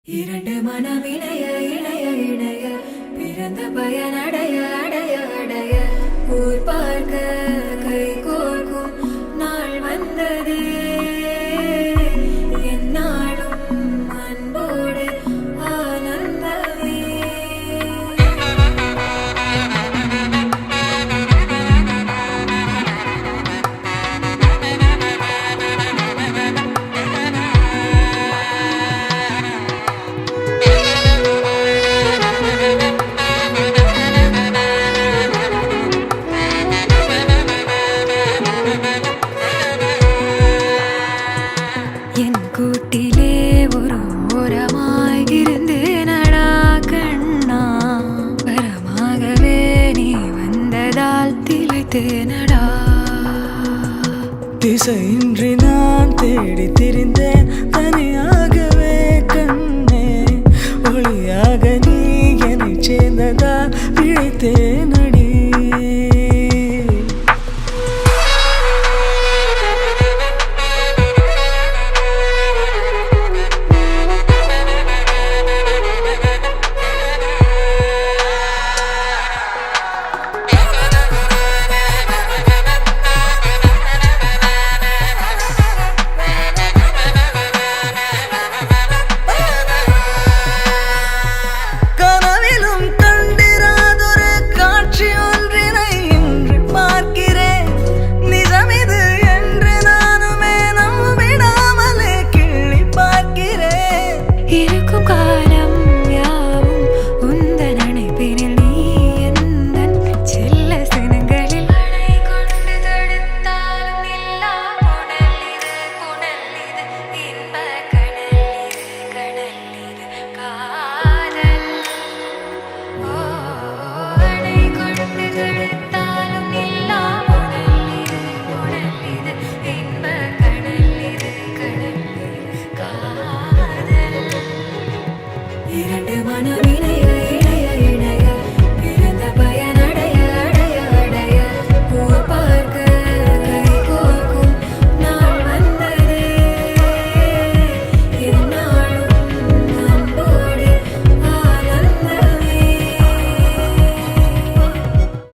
இரண்டு மனம் இணைய இணைய இணைய பிறந்த பயன் அடைய அடைய அடைய ஊர் பார்க்க கை கோர்க்கும் நாள் வந்ததே என்னாலும் அன்போடு ஆனந்தமே. என் கூட்டிலே ஒரு ஓரமாய் இருந்தேனடா கண்ணா, வரமாகவே நீ வந்ததால் திளைத்தேனடா. திசையின்றி நான் தேடி திரிந்தேன் தனி